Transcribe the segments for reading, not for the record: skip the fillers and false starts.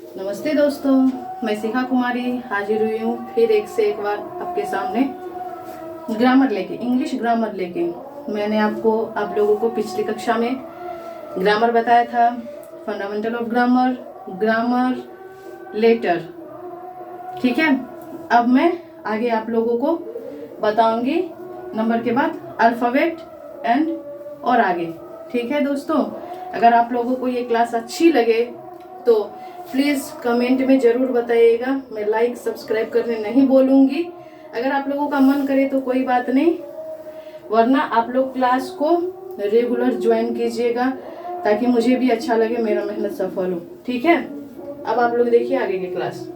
नमस्ते दोस्तों, मैं शिखा कुमारी हाजिर हुई हूँ फिर एक से एक बार आपके सामने ग्रामर लेके, इंग्लिश ग्रामर लेके। मैंने आप लोगों को पिछली कक्षा में ग्रामर बताया था, fundamental of grammar, grammar, letter. ठीक है, अब मैं आगे आप लोगों को बताऊंगी नंबर के बाद अल्फ़ाबेट एंड और आगे। ठीक है दोस्तों, अगर आप लोगों को ये क्लास अच्छी लगे तो प्लीज़ कमेंट में ज़रूर बताइएगा। मैं लाइक सब्सक्राइब करने नहीं बोलूँगी। अगर आप लोगों का मन करे तो कोई बात नहीं, वरना आप लोग क्लास को रेगुलर ज्वाइन कीजिएगा ताकि मुझे भी अच्छा लगे, मेरा मेहनत सफल हो। ठीक है, अब आप लोग देखिए आगे की क्लास।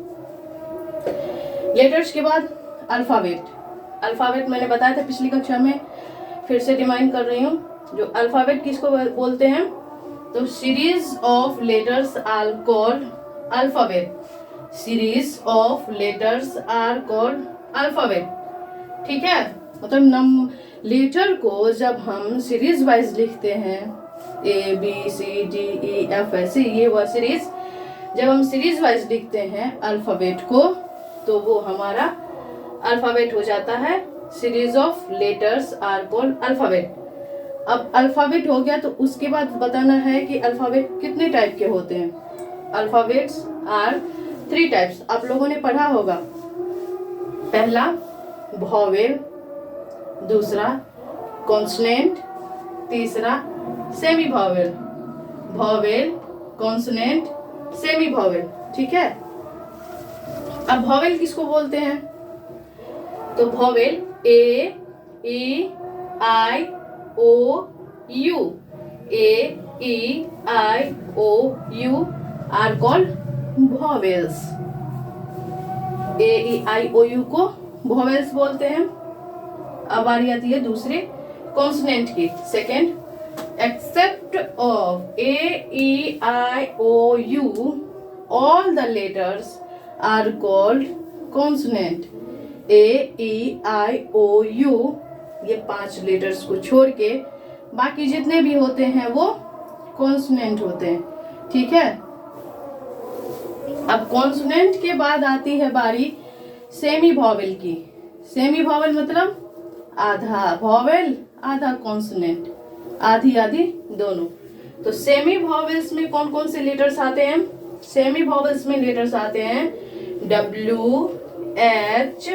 लेटर्स के बाद अल्फ़ाबेट। अल्फ़ाबेट मैंने बताया था पिछली कक्षा में, फिर से रिमाइंड कर रही हूँ। जो अल्फ़ाबेट किसको बोलते हैं, तो series of letters are called alphabet. Series of letters are called alphabet. ठीक है, मतलब लेटर को जब हम सीरीज वाइज लिखते हैं, A B C D E F, ऐसे ये वह सीरीज जब हम सीरीज वाइज लिखते हैं अल्फ़ाबेट को, तो वो हमारा अल्फ़ाबेट हो जाता है। Series of letters are called alphabet. अब अल्फ़ाबेट हो गया तो उसके बाद बताना है कि अल्फ़ाबेट कितने टाइप के होते हैं। अल्फ़ाबेट्स आर 3 टाइप्स, आप लोगों ने पढ़ा होगा। पहला वॉवेल, दूसरा कॉन्सोनेंट, तीसरा semi vowel. Vowel, consonant, semi vowel. ठीक है, अब वॉवेल किसको बोलते हैं, तो vowel A E I O U, A E I O U are called vowels. A E I O U को वॉवेल्स बोलते हैं। अब बारी आती है दूसरे कॉन्सोनेंट की। Second, except of A E I O U all the letters are called consonant. A E I O U, ये 5 लेटर्स को छोड़ के बाकी जितने भी होते हैं वो कॉन्सोनेंट होते हैं। ठीक है, अब कॉन्सोनेंट के बाद आती है बारी सेमी वॉवेल की। सेमी वॉवेल मतलब आधा वॉवेल आधा कॉन्सोनेंट, आधी आधी दोनों। तो सेमी वॉवेल्स में कौन कौन से लेटर्स आते हैं, सेमी वॉवेल्स में लेटर्स आते हैं W, H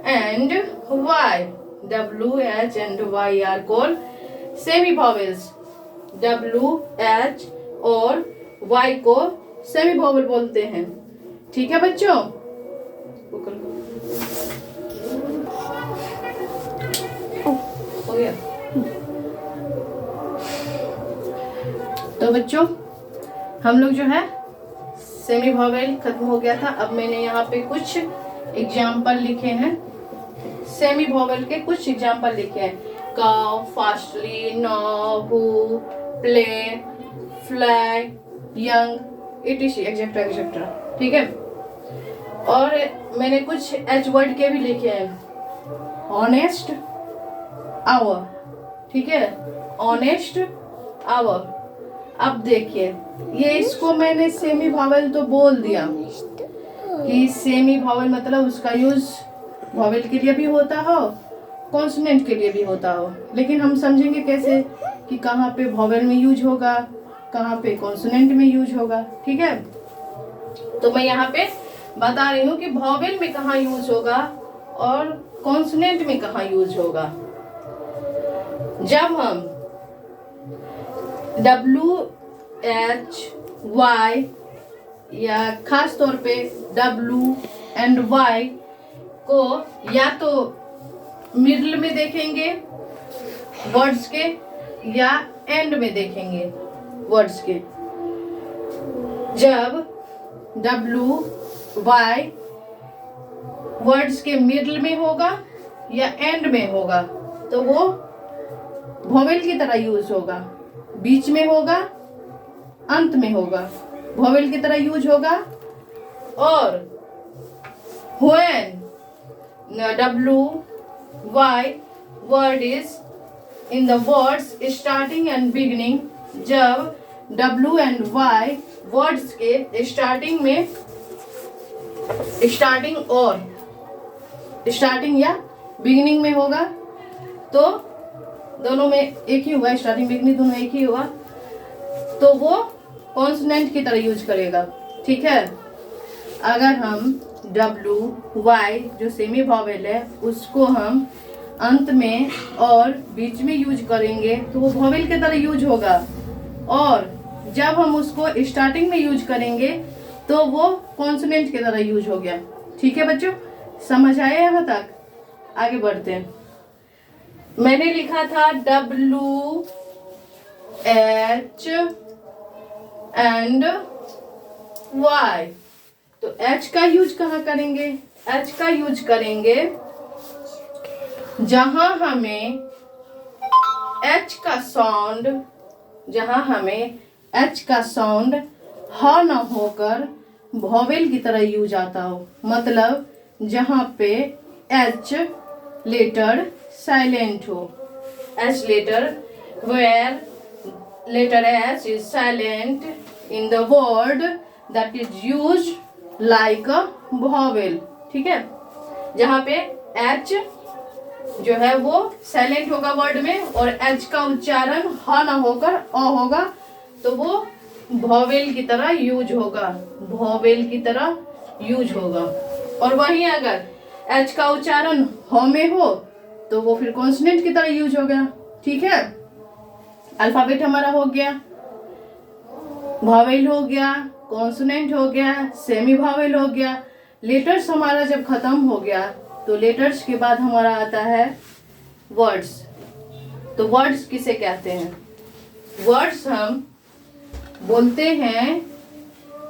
and Y. W, H and Y are called semi vowels. W, H और वाई को सेमी वॉवेल बोलते हैं। ठीक है बच्चों, हो गया। तो बच्चों हम लोग जो है सेमी वॉवेल खत्म हो गया था। अब मैंने यहाँ पे कुछ एग्जाम्पल लिखे हैं, सेमी वॉवेल के कुछ एग्जाम्पल लिखे हैं। Cow, fastly, no, who, play, fly, young, etc etcetera etcetera. ठीक है, और मैंने कुछ एच वर्ड के भी लिखे हैं। Honest, hour. ठीक है, ऑनेस्ट, आवर। अब देखिए, ये इसको मैंने सेमी वॉवेल तो बोल दिया कि सेमी वॉवेल मतलब उसका यूज वॉवेल के लिए भी होता हो, कॉन्सोनेंट के लिए भी होता हो, लेकिन हम समझेंगे कैसे कि कहाँ पे वॉवेल में यूज होगा, कहाँ पे कॉन्सोनेंट में यूज होगा। ठीक है, तो मैं यहाँ पे बता रही हूँ कि वॉवेल में कहाँ यूज होगा और कॉन्सोनेंट में कहाँ यूज होगा। जब हम डब्ल्यू, एच, वाई या खास तौर पे डब्ल्यू एंड वाई को या तो मिडल में देखेंगे वर्ड्स के या एंड में देखेंगे वर्ड्स के। जब डब्ल्यू, वाई वर्ड्स के मिडल में होगा या एंड में होगा तो वो वॉवेल की तरह यूज होगा। बीच में होगा, अंत में होगा, वॉवेल की तरह यूज होगा। और when W, Y word is in the words starting and beginning, जब W एंड Y वर्ड्स के स्टार्टिंग या बिगिनिंग में होगा, तो दोनों में एक ही होगा, स्टार्टिंग बिगिनिंग दोनों एक ही होगा, तो वो कॉन्सोनेंट की तरह यूज करेगा। ठीक है, अगर हम WY जो सेमी वॉवेल है उसको हम अंत में और बीच में यूज करेंगे तो वो वॉवेल की तरह यूज होगा, और जब हम उसको स्टार्टिंग में यूज करेंगे तो वो कॉन्सोनेंट की तरह यूज हो गया। ठीक है बच्चों, समझ आए यहाँ तक? आगे बढ़ते हैं। मैंने लिखा था WH एंड Y, तो H का यूज कहाँ करेंगे? H का यूज करेंगे जहां हमें H का साउंड ह न होकर वॉवेल की तरह यूज आता हो, मतलब जहां पे H लेटर साइलेंट हो। H letter, where letter H is silent in the word that is used like a vowel। ठीक है, जहाँ पे H जो है वो साइलेंट होगा वर्ड में और H का उच्चारण ह ना होकर अ होगा, तो वो वॉवेल की तरह यूज होगा, और वहीं अगर H का उच्चारण ह में हो तो वो फिर कॉन्सोनेंट की तरह यूज हो गया। ठीक है, अल्फाबेट हमारा हो गया, वॉवेल हो गया, कॉन्सोनेंट हो गया, सेमी वॉवेल हो गया। लेटर्स हमारा जब खत्म हो गया तो लेटर्स के बाद हमारा आता है वर्ड्स। तो वर्ड्स किसे कहते हैं? वर्ड्स हम बोलते हैं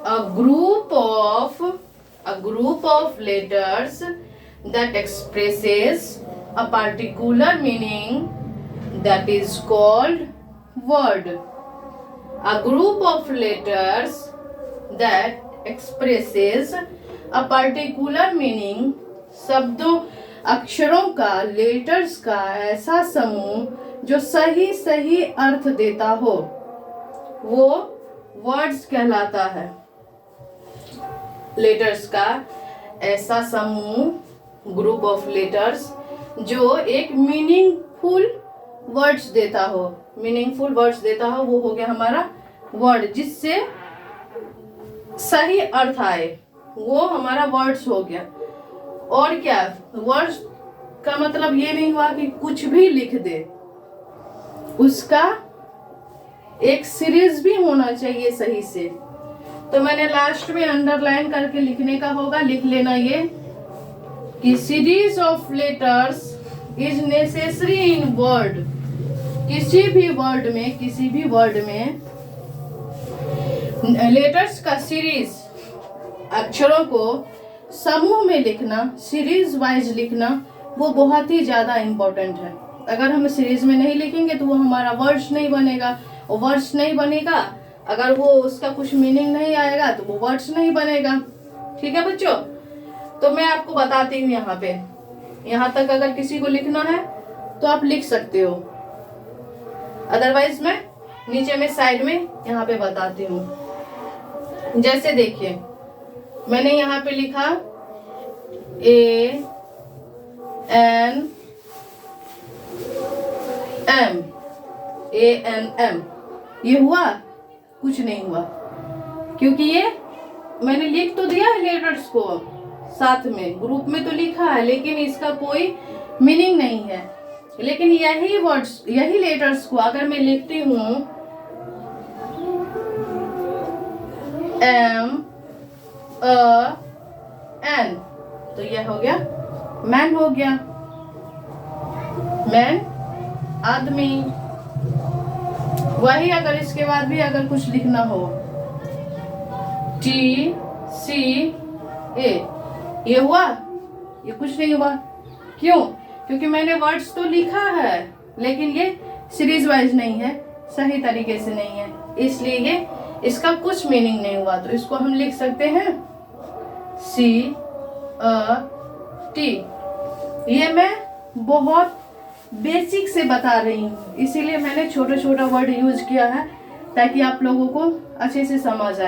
a group of letters that expresses a particular meaning that is called word। A group of letters that expresses a particular meaning, शब्दों अक्षरों का, लेटर्स का ऐसा समूह जो सही अर्थ देता हो, वो वर्ड्स कहलाता है। लेटर्स का ऐसा समूह, ग्रुप ऑफ लेटर्स जो एक मीनिंगफुल वर्ड्स देता हो, वो हो गया हमारा वर्ड, जिससे सही अर्थ आए, वो हमारा वर्ड्स हो गया। और क्या, वर्ड्स का मतलब ये नहीं हुआ कि कुछ भी लिख दे, उसका एक सीरीज भी होना चाहिए सही से। तो मैंने लास्ट में अंडरलाइन करके लिखने का होगा, लिख लेना ये कि series of letters is necessary in word. किसी भी वर्ड में लेटर्स का सीरीज, अक्षरों को समूह में लिखना, सीरीज वाइज लिखना, वो बहुत ही ज्यादा इम्पोर्टेंट है। अगर हम सीरीज में नहीं लिखेंगे तो वो हमारा वर्ड्स नहीं बनेगा, और वर्ड्स नहीं बनेगा, अगर वो उसका कुछ मीनिंग नहीं आएगा तो वो वर्ड्स नहीं बनेगा। ठीक है बच्चों, तो मैं आपको बताती हूँ यहाँ पे, यहाँ तक अगर किसी को लिखना है तो आप लिख सकते हो, अदरवाइज मैं नीचे में साइड में यहाँ पे बताती हूँ। जैसे देखिए, मैंने यहाँ पे लिखा ANM, ये हुआ? कुछ नहीं हुआ, क्योंकि ये मैंने लिख तो दिया है लेटर्स को साथ में, ग्रुप में तो लिखा है, लेकिन इसका कोई मीनिंग नहीं है। लेकिन यही वर्ड्स, यही लेटर्स को अगर मैं लिखती हूँ MAN, तो यह हो गया मैन, हो गया मैन, आदमी। वही अगर इसके बाद भी अगर कुछ लिखना हो TCA, ये हुआ? ये कुछ नहीं हुआ। क्यों? क्योंकि मैंने वर्ड्स तो लिखा है, लेकिन ये सीरीज वाइज नहीं है, सही तरीके से नहीं है, इसलिए ये इसका कुछ मीनिंग नहीं हुआ। तो इसको हम लिख सकते हैं CT। ये मैं बहुत बेसिक से बता रही हूँ, इसीलिए मैंने छोटा छोटा वर्ड यूज किया है, ताकि आप लोगों को अच्छे से समझ आए।